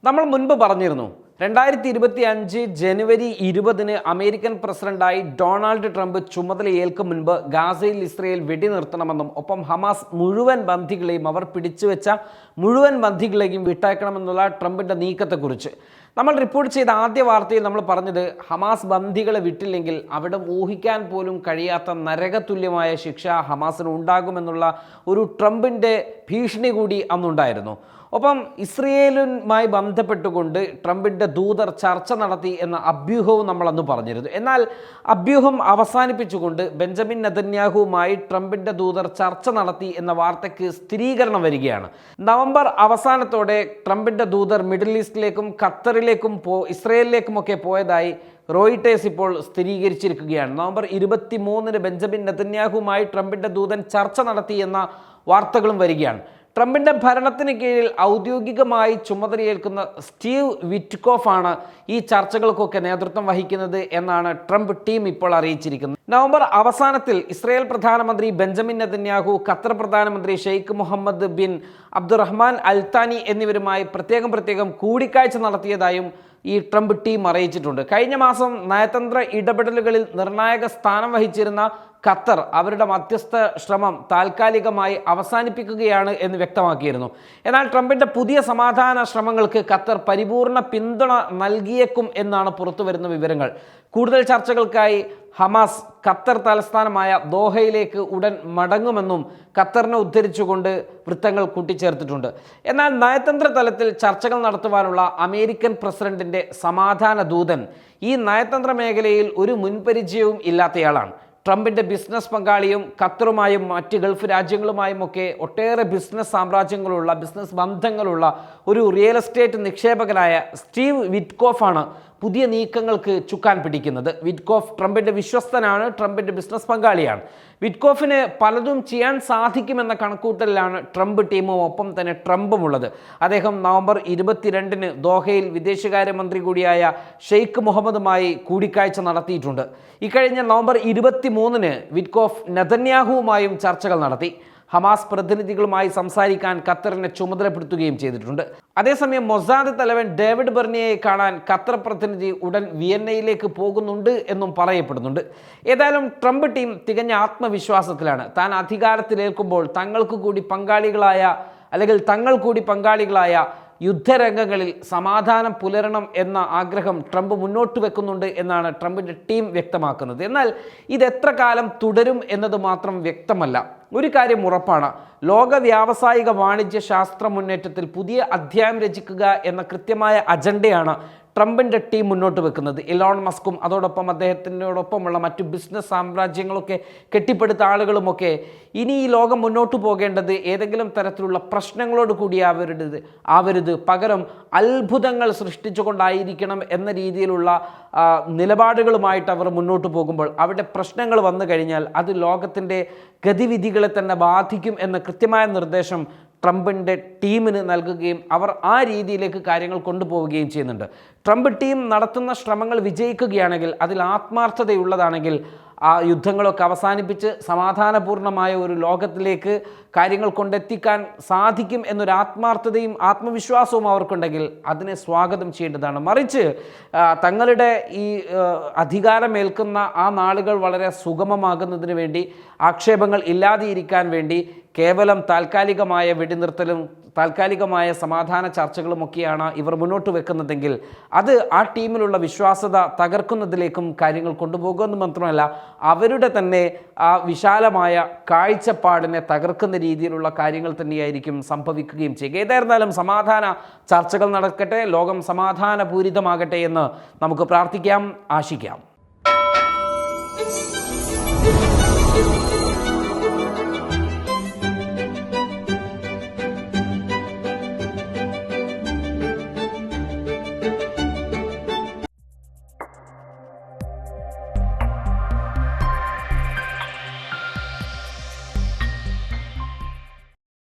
നമ്മൾ മുൻപ് പറഞ്ഞിരുന്നു 2025 ജനുവരി 20 അമേരിക്കൻ പ്രസിഡന്റായി ഡൊണാൾഡ് ട്രംപ് ചുമതലയേൽക്കും മുൻപ് ഗാസയിൽ ഇസ്രയേൽ വെടിനിർത്തണമെന്നും ഒപ്പം ഹമാസ് മുഴുവൻ ബന്ധികളെയും അവർ പിടിച്ചുവെച്ച മുഴുവൻ ബന്ധികളെയും വിട്ടയക്കണമെന്നുള്ള ട്രംപിൻ്റെ നീക്കത്തെക്കുറിച്ച് നമ്മൾ റിപ്പോർട്ട് ചെയ്ത ആദ്യ വാർത്തയിൽ നമ്മൾ പറഞ്ഞത് ഹമാസ് ബന്ധികളെ വിട്ടില്ലെങ്കിൽ അവിടെ ഊഹിക്കാൻ പോലും കഴിയാത്ത നരകതുല്യമായ ശിക്ഷ ഹമാസിന് ഉണ്ടാകുമെന്നുള്ള ഒരു ട്രംപിൻ്റെ ഭീഷണി കൂടി അന്നുണ്ടായിരുന്നു. ഒപ്പം ഇസ്രയേലുമായി ബന്ധപ്പെട്ടുകൊണ്ട് ട്രംപിൻ്റെ ദൂതർ ചർച്ച നടത്തി എന്ന അഭ്യൂഹവും നമ്മളന്ന് പറഞ്ഞിരുന്നു. എന്നാൽ അഭ്യൂഹം അവസാനിപ്പിച്ചുകൊണ്ട് ബെഞ്ചമിൻ നെതന്യാഹുവുമായി ട്രംപിൻ്റെ ദൂതർ ചർച്ച നടത്തി എന്ന വാർത്തയ്ക്ക് സ്ഥിരീകരണം വരികയാണ്. നവംബർ അവസാനത്തോടെ ട്രംപിൻ്റെ ദൂതർ മിഡിൽ ഈസ്റ്റിലേക്കും ഖത്തറിലേക്കും ഇസ്രയേലിലേക്കുമൊക്കെ പോയതായി റോയിട്ടേഴ്സ് ഇപ്പോൾ സ്ഥിരീകരിച്ചിരിക്കുകയാണ്. നവംബർ 23 ബെഞ്ചമിൻ നെതന്യാഹുവുമായി ട്രംപിൻ്റെ ദൂതൻ ചർച്ച നടത്തി എന്ന വാർത്തകളും വരികയാണ്. ട്രംപിൻ്റെ ഭരണത്തിന് കീഴിൽ ഔദ്യോഗികമായി ചുമതലയേൽക്കുന്ന സ്റ്റീവ് വിറ്റ്കോഫ് ആണ് ഈ ചർച്ചകൾക്കൊക്കെ നേതൃത്വം വഹിക്കുന്നത് എന്നാണ് ട്രംപ് ടീം ഇപ്പോൾ അറിയിച്ചിരിക്കുന്നത്. നവംബർ അവസാനത്തിൽ ഇസ്രായേൽ പ്രധാനമന്ത്രി ബെഞ്ചമിൻ നെതന്യാഹു, ഖത്തർ പ്രധാനമന്ത്രി ഷെയ്ഖ് മുഹമ്മദ് ബിൻ അബ്ദുറഹ്മാൻ അൽ താനി എന്നിവരുമായി പ്രത്യേകം കൂടിക്കാഴ്ച നടത്തിയതായും ഈ ട്രംപ് ടീം അറിയിച്ചിട്ടുണ്ട്. കഴിഞ്ഞ മാസം നയതന്ത്ര ഇടപെടലുകളിൽ നിർണായക സ്ഥാനം വഹിച്ചിരുന്ന ഖത്തർ അവരുടെ മധ്യസ്ഥ ശ്രമം താൽക്കാലികമായി അവസാനിപ്പിക്കുകയാണ് എന്ന് വ്യക്തമാക്കിയിരുന്നു. എന്നാൽ ട്രംപിൻ്റെ പുതിയ സമാധാന ശ്രമങ്ങൾക്ക് ഖത്തർ പരിപൂർണ പിന്തുണ നൽകിയേക്കും എന്നാണ് പുറത്തുവരുന്ന വിവരങ്ങൾ. കൂടുതൽ ചർച്ചകൾക്കായി ഹമാസ് ഖത്തർ തലസ്ഥാനമായ ദോഹയിലേക്ക് ഉടൻ മടങ്ങുമെന്നും ഖത്തറിനെ ഉദ്ധരിച്ചുകൊണ്ട് വൃത്തങ്ങൾ കൂട്ടിച്ചേർത്തിട്ടുണ്ട്. എന്നാൽ നയതന്ത്ര തലത്തിൽ ചർച്ചകൾ നടത്തുവാനുള്ള അമേരിക്കൻ പ്രസിഡന്റിൻ്റെ സമാധാന ദൂതൻ ഈ നയതന്ത്ര മേഖലയിൽ ഒരു മുൻപരിചയവും ഇല്ലാത്തയാളാണ്. ട്രംപിൻ്റെ ബിസിനസ് പങ്കാളിയും ഖത്തറുമായും മറ്റ് ഗൾഫ് രാജ്യങ്ങളുമായും ഒക്കെ ഒട്ടേറെ ബിസിനസ് ബന്ധങ്ങളുള്ള ഒരു റിയൽ എസ്റ്റേറ്റ് നിക്ഷേപകനായ സ്റ്റീവ് വിറ്റ്കോഫാണ് പുതിയ നീക്കങ്ങൾക്ക് ചുക്കാൻ പിടിക്കുന്നത്. വിറ്റ്കോഫ് ട്രംപിൻ്റെ വിശ്വസ്തനാണ്, ട്രംപിൻ്റെ ബിസിനസ് പങ്കാളിയാണ്. വിറ്റ്കോഫിന് പലതും ചെയ്യാൻ സാധിക്കുമെന്ന കണക്കൂട്ടലിലാണ് ട്രംപ് ടീമും ഒപ്പം തന്നെ ട്രംപും ഉള്ളത്. അദ്ദേഹം നവംബർ 22 ദോഹയിൽ വിദേശകാര്യമന്ത്രി കൂടിയായ ഷെയ്ഖ് മുഹമ്മദുമായി കൂടിക്കാഴ്ച നടത്തിയിട്ടുണ്ട്. ഇക്കഴിഞ്ഞ നവംബർ 23 വിറ്റ്കോഫ് നെതന്യാഹുവുമായും ചർച്ചകൾ നടത്തി. ഹമാസ് പ്രതിനിധികളുമായി സംസാരിക്കാൻ ഖത്തറിനെ ചുമതലപ്പെടുത്തുകയും ചെയ്തിട്ടുണ്ട്. അതേസമയം മൊസാദ് തലവൻ ഡേവിഡ് ബെർണിയയെ കാണാൻ ഖത്തർ പ്രതിനിധി ഉടൻ വിയന്നയിലേക്ക് പോകുന്നുണ്ട് എന്നും പറയപ്പെടുന്നുണ്ട്. ഏതായാലും ട്രംപ് ടീം തികഞ്ഞ ആത്മവിശ്വാസത്തിലാണ്. താൻ അധികാരത്തിലേൽക്കുമ്പോൾ തങ്ങൾ കൂടി പങ്കാളികളായ യുദ്ധരംഗങ്ങളിൽ സമാധാനം പുലരണം എന്ന ആഗ്രഹം ട്രംപ് മുന്നോട്ട് വെക്കുന്നുണ്ട് എന്നാണ് ട്രംപിൻ്റെ ടീം വ്യക്തമാക്കുന്നത്. എന്നാൽ ഇതെത്ര കാലം തുടരും എന്നത് മാത്രം വ്യക്തമല്ല. ഒരു കാര്യം ഉറപ്പാണ്, ലോക വ്യാവസായിക വാണിജ്യ ശാസ്ത്ര മുന്നേറ്റത്തിൽ പുതിയ അധ്യായം രചിക്കുക എന്ന കൃത്യമായ അജണ്ടയാണ് ട്രംപിൻ്റെ ടീം മുന്നോട്ട് വെക്കുന്നത്. ഇലോൺ മസ്കും അതോടൊപ്പം അദ്ദേഹത്തിനോടൊപ്പമുള്ള മറ്റു ബിസിനസ് സാമ്രാജ്യങ്ങളൊക്കെ കെട്ടിപ്പടുത്ത ആളുകളുമൊക്കെ ഇനി ഈ ലോകം മുന്നോട്ട് പോകേണ്ടത് ഏതെങ്കിലും തരത്തിലുള്ള പ്രശ്നങ്ങളോട് കൂടി ആവരുത്, പകരം അത്ഭുതങ്ങൾ സൃഷ്ടിച്ചുകൊണ്ടായിരിക്കണം എന്ന രീതിയിലുള്ള നിലപാടുകളുമായിട്ട് അവർ മുന്നോട്ട് പോകുമ്പോൾ അവിടെ പ്രശ്നങ്ങൾ വന്നു കഴിഞ്ഞാൽ അത് ലോകത്തിൻ്റെ ഗതിവിധികളെ തന്നെ ബാധിക്കും എന്ന കൃത്യമായ നിർദ്ദേശം ട്രംപിൻ്റെ ടീമിന് നൽകുകയും അവർ ആ രീതിയിലേക്ക് കാര്യങ്ങൾ കൊണ്ടുപോവുകയും ചെയ്യുന്നുണ്ട്. ട്രംപ് ടീം നടത്തുന്ന ശ്രമങ്ങൾ വിജയിക്കുകയാണെങ്കിൽ, അതിൽ ആത്മാർത്ഥതയുള്ളതാണെങ്കിൽ, ആ യുദ്ധങ്ങളൊക്കെ അവസാനിപ്പിച്ച് സമാധാനപൂർണമായ ഒരു ലോകത്തിലേക്ക് കാര്യങ്ങൾ കൊണ്ടെത്തിക്കാൻ സാധിക്കും എന്നൊരു ആത്മാർത്ഥതയും ആത്മവിശ്വാസവും അവർക്കുണ്ടെങ്കിൽ അതിനെ സ്വാഗതം ചെയ്യേണ്ടതാണ്. മറിച്ച് തങ്ങളുടെ ഈ അധികാരമേൽക്കുന്ന ആ നാളുകൾ വളരെ സുഗമമാകുന്നതിന് വേണ്ടി, ആക്ഷേപങ്ങൾ ഇല്ലാതെയിരിക്കാൻ വേണ്ടി കേവലം താൽക്കാലികമായ വെടിനിർത്തലും താൽക്കാലികമായ സമാധാന ചർച്ചകളുമൊക്കെയാണ് ഇവർ മുന്നോട്ട് വെക്കുന്നതെങ്കിൽ അത് ആ ടീമിലുള്ള വിശ്വാസ്യത തകർക്കുന്നതിലേക്കും കാര്യങ്ങൾ കൊണ്ടുപോകുമെന്ന് മാത്രമല്ല അവരുടെ തന്നെ ആ വിശാലമായ കാഴ്ചപ്പാടിനെ തകർക്കുന്ന രീതിയിലുള്ള കാര്യങ്ങൾ തന്നെയായിരിക്കും സംഭവിക്കുകയും ചെയ്യുക. ഏതായിരുന്നാലും സമാധാന ചർച്ചകൾ നടക്കട്ടെ, ലോകം സമാധാനപൂരിതമാകട്ടെ എന്ന് നമുക്ക് പ്രാർത്ഥിക്കാം, ആശിക്കാം.